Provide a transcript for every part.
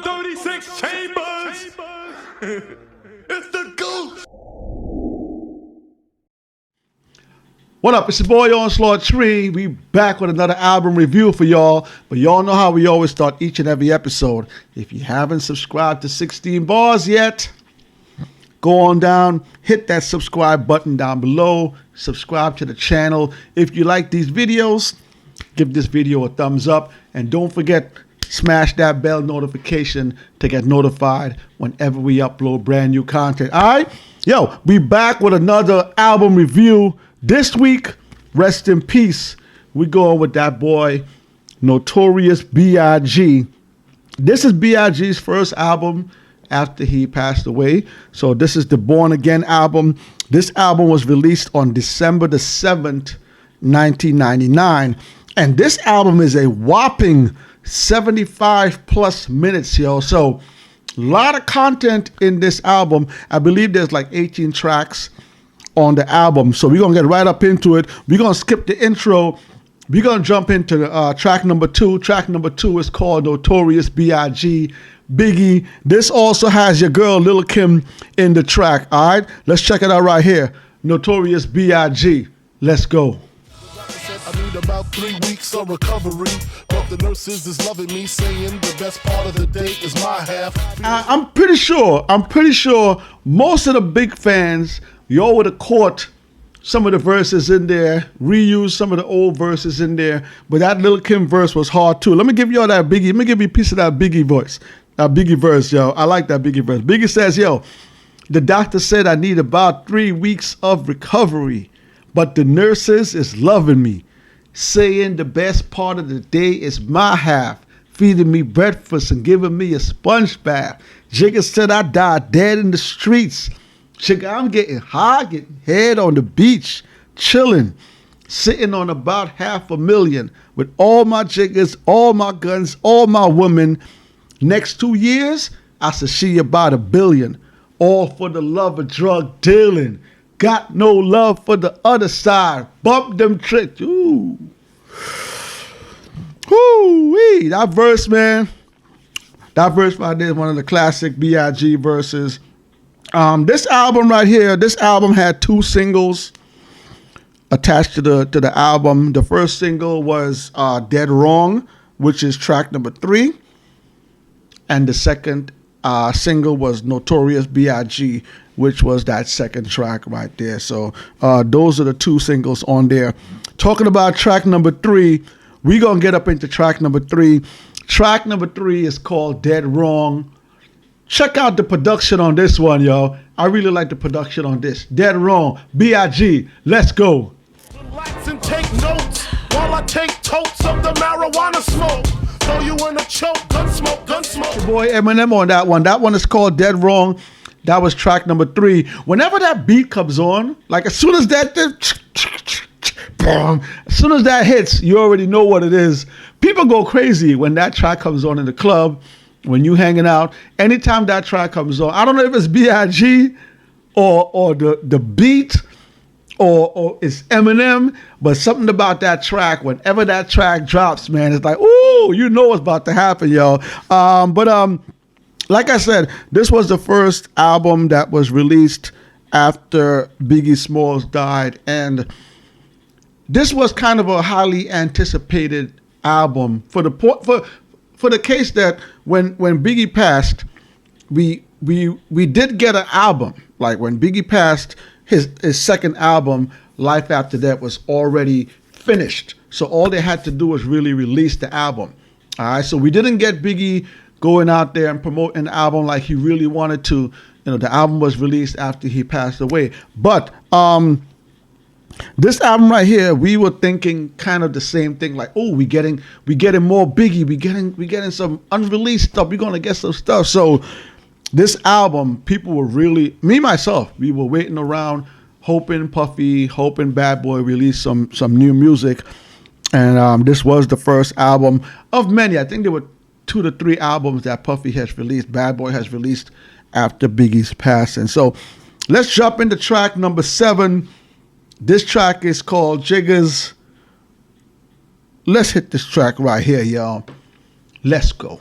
36 chambers. It's the goose. What up? It's your boy Onslaught Tree. We back with another album review for y'all. But y'all know how we always start each and every episode. If you haven't subscribed to 16 Barz yet, go on down, hit that subscribe button down below, subscribe to the channel. If you like these videos, give this video a thumbs up, and don't forget, smash that bell notification to get notified whenever we upload brand new content. All right? Yo, we back with another album review. This week, rest in peace, we going with that boy, Notorious B.I.G. This is B.I.G's first album after he passed away. So this is the Born Again album. This album was released on December the 7th, 1999. And this album is a whopping 75 plus minutes, yo. So a lot of content in this album. I believe there's like 18 tracks on the album. So we're going to get right up into it. We're going to skip the intro. We're going to jump into the, track number 2. Track number 2 is called Notorious B.I.G. Biggie. This also has your girl Lil' Kim in the track. All right, let's check it out right here. Notorious B.I.G. Let's go. I need about 3 weeks of recovery, but the nurses is loving me, saying the best part of the day is my half. I'm pretty sure most of the big fans, y'all would have caught some of the verses in there, reused some of the old verses in there, but that Lil' Kim verse was hard too. Let me give y'all that Biggie. Let me give you a piece of that Biggie voice. That Biggie verse, yo. I like that Biggie verse. Biggie says, yo, the doctor said I need about 3 weeks of recovery, but the nurses is loving me, saying the best part of the day is my half, feeding me breakfast and giving me a sponge bath. Jiggers said I died dead in the streets. Chick, I'm getting high, getting head on the beach, chilling, sitting on about $500,000 with all my jiggers, all my guns, all my women. Next 2 years, I should see about $1 billion, all for the love of drug dealing. Got no love for the other side. Bump them tricks. Ooh. Woo-wee. That verse, man. That verse right there is one of the classic B.I.G. verses. This album right here, this album had 2 singles attached to the album. The first single was Dead Wrong, which is track number 3. And the second single was Notorious B.I.G., which was that second track right there. So those are the 2 singles on there. Talking about track number 3, we're going to get up into track number 3. Track number 3 is called Dead Wrong. Check out the production on this one, yo. I really like the production on this. Dead Wrong, B.I.G., let's go. Relax and take notes while I take totes of the marijuana smoke. Throw you in a choke, gun smoke, gun smoke. Your boy Eminem on that one. That one is called Dead Wrong. That was track number 3. Whenever that beat comes on, like as soon as that hits, you already know what it is. People go crazy when that track comes on in the club, when you hanging out. Anytime that track comes on, I don't know if it's B.I.G. or the beat or it's Eminem, but something about that track, whenever that track drops, man, it's like, ooh, you know what's about to happen, yo. Like I said, this was the first album that was released after Biggie Smalls died, and this was kind of a highly anticipated album for the case that when Biggie passed, we did get an album. Like when Biggie passed, his second album, Life After That, was already finished. So all they had to do was really release the album. All right, so we didn't get Biggie going out there and promoting an album like he really wanted to. You know, the album was released after he passed away. But this album right here, we were thinking kind of the same thing, like, oh, we getting more Biggie, we getting some unreleased stuff, we're gonna get some stuff. So this album, people were really, me myself, we were waiting around, hoping Puffy, hoping Bad Boy release some new music. And this was the first album of many. I think there were 2 to 3 albums that Puffy has released, Bad Boy has released after Biggie's passing. So let's jump into track number 7. This track is called Jiggers. Let's hit this track right here, y'all. Let's go.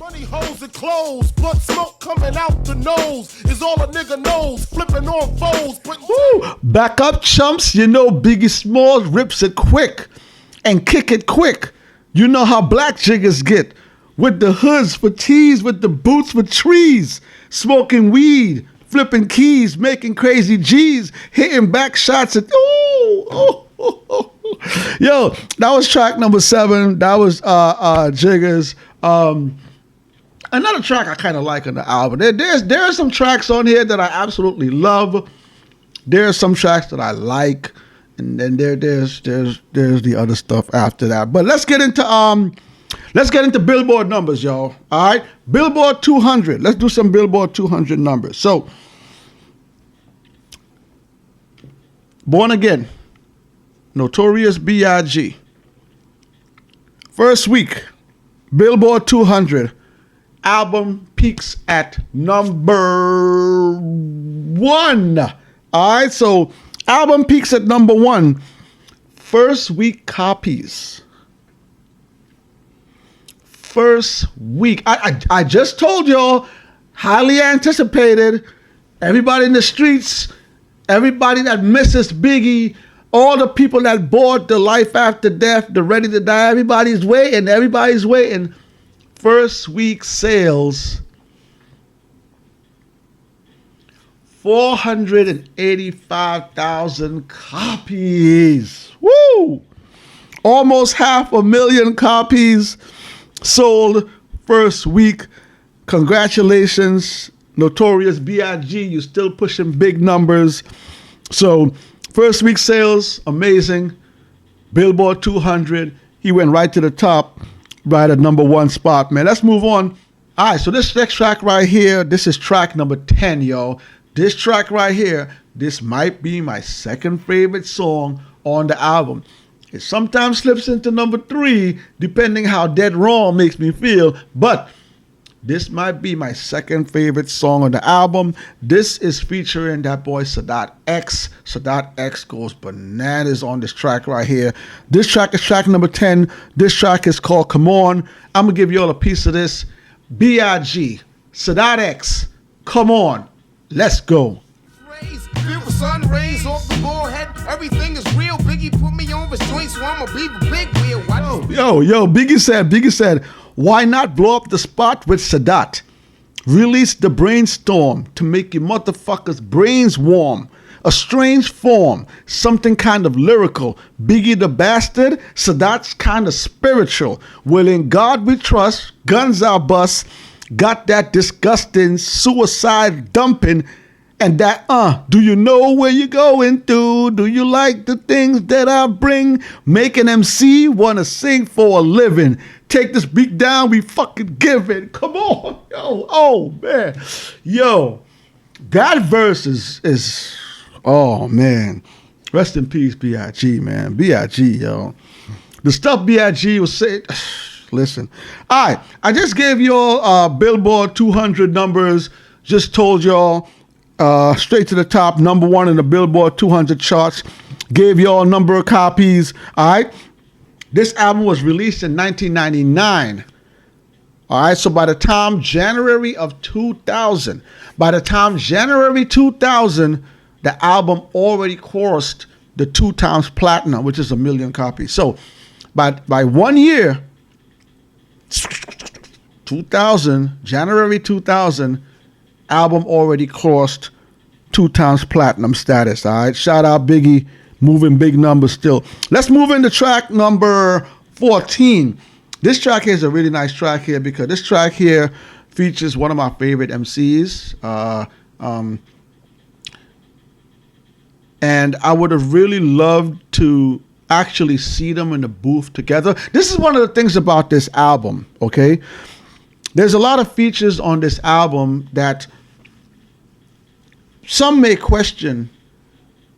Money, hoes, and clothes. Blood smoke coming out the nose is all a nigga knows. Flipping on foes. Woo! Back up, chumps. You know Biggie Smalls rips it quick and kick it quick. You know how black jiggers get. With the hoods for tees, with the boots for trees. Smoking weed, flipping keys, making crazy G's, hitting back shots at Yo, that was track number 7. That was Jiggers. Another track I kind of like on the album. There are some tracks on here that I absolutely love. There are some tracks that I like, and then there's the other stuff after that. But let's get into Billboard numbers, y'all. All right, Billboard 200. Let's do some Billboard 200 numbers. So, Born Again, Notorious B.I.G. First week, Billboard 200. Album peaks at number 1. All right, so album peaks at number 1. First week copies. First week. I just told y'all, highly anticipated. Everybody in the streets, everybody that misses Biggie, all the people that bought the Life After Death, the Ready to Die, everybody's waiting. First week sales, 485,000 copies. Woo! Almost 500,000 copies sold first week. Congratulations, Notorious B.I.G. You still pushing big numbers. So first week sales, amazing. Billboard 200, he went right to the top, right at number 1 spot, man. Let's move on. All right, so this next track right here, this is track number 10, yo. This track right here, this might be my second favorite song on the album. It sometimes slips into number 3, depending how dead wrong makes me feel, but this might be my second favorite song on the album. This is featuring that boy Sadat X. Sadat X goes bananas on this track right here. This track is track number 10. This track is called Come On. I'm going to give you all a piece of this. B.I.G. Sadat X. Come On. Let's go. Beautiful sun rays off the forehead. Everything is real. Biggie put me on his joint, so I'ma be the big wheel. Yo, Biggie said, why not blow up the spot with Sadat? Release the brainstorm to make your motherfuckers' brains warm. A strange form, something kind of lyrical. Biggie the bastard, Sadat's kind of spiritual. Well, in God we trust, guns our bust. Got that disgusting suicide dumping. And that, do you know where you're going to? Do you like the things that I bring? Make an MC wanna sing for a living. Take this beat down, we fucking give it. Come on, yo, oh man. Yo, that verse is oh man. Rest in peace, B.I.G, man. B.I.G, yo. The stuff B.I.G was saying, listen. All right, I just gave y'all Billboard 200 numbers. Just told y'all straight to the top, number 1 in the Billboard 200 charts. Gave y'all a number of copies. All right. This album was released in 1999. All right. So by the time January 2000, the album already crossed the 2 times platinum, which is 1 million copies. So by 1 year, 2000, January 2000, album already crossed 2 times platinum status. All right, shout out Biggie, moving big numbers still. Let's move into track number 14. This track here is a really nice track here because this track here features one of my favorite MCs. And I would have really loved to actually see them in the booth together. This is one of the things about this album, okay? There's a lot of features on this album that some may question,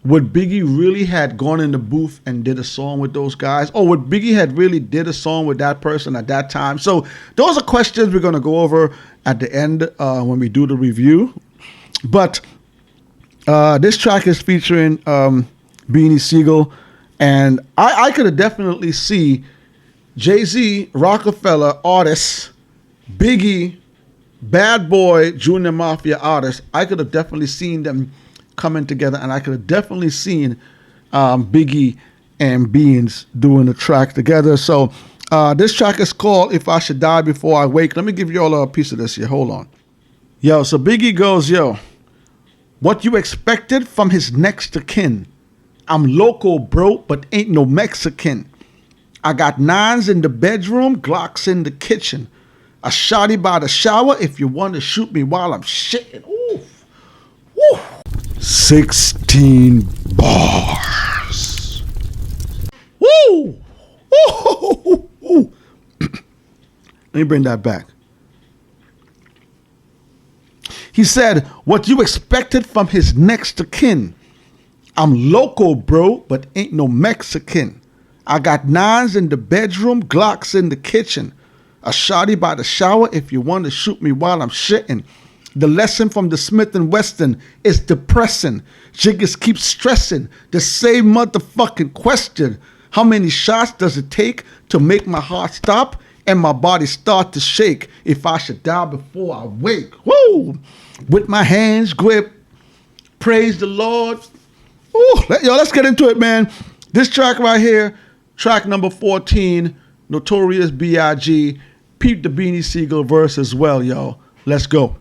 would Biggie really had gone in the booth and did a song with those guys? Or would Biggie had really did a song with that person at that time? So those are questions we're going to go over at the end when we do the review. But this track is featuring Beanie Siegel. And I could definitely see Jay-Z, Rockefeller, artists Biggie, Bad Boy, Junior Mafia artists, I could have definitely seen them coming together, and I could have definitely seen Biggie and Beans doing a track together. So this track is called If I Should Die Before I Wake. Let me give you all a piece of this here. Hold on. Yo, so Biggie goes, yo, what you expected from his next of kin? I'm local, bro, but ain't no Mexican. I got nines in the bedroom, Glocks in the kitchen. A shotty by the shower if you want to shoot me while I'm shitting. Oof. Woo. 16 bars. Woo! Woo! Let me bring that back. He said, what you expected from his next of kin. I'm local, bro, but ain't no Mexican. I got nines in the bedroom, Glocks in the kitchen. A shotty by the shower if you want to shoot me while I'm shitting. The lesson from the Smith & Wesson is depressing. Jiggers keep stressing the same motherfucking question. How many shots does it take to make my heart stop and my body start to shake? If I should die before I wake. Woo! With my hands gripped, praise the Lord. Ooh, let's get into it, man. This track right here, track number 14, Notorious B.I.G. Peep the Beanie Siegel verse as well, yo. Let's go.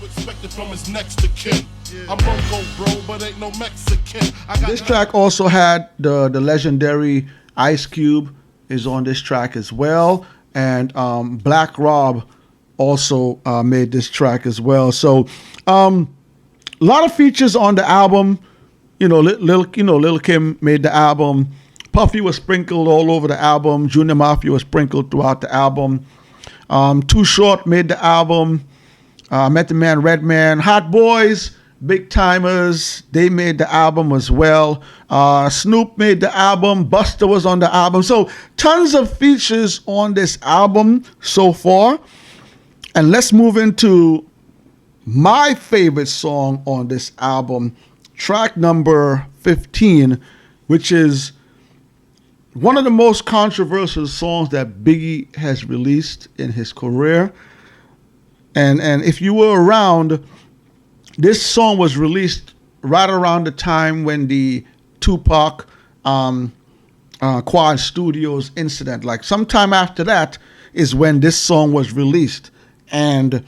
From his next to kin. I'm local, bro, but ain't no Mexican. This track also had the legendary Ice Cube is on this track as well, and Black Rob also made this track as well. So a lot of features on the album. Lil Kim made the album. Puffy was sprinkled all over the album. Junior Mafia was sprinkled throughout the album. Too Short made the album. Method Man, Redman, Hot Boys, Big Timers, they made the album as well. Snoop made the album. Busta was on the album. So tons of features on this album so far. And let's move into my favorite song on this album, track number 15, which is one of the most controversial songs that Biggie has released in his career. And if you were around, this song was released right around the time when the Tupac Quad Studios incident, like sometime after that is when this song was released. And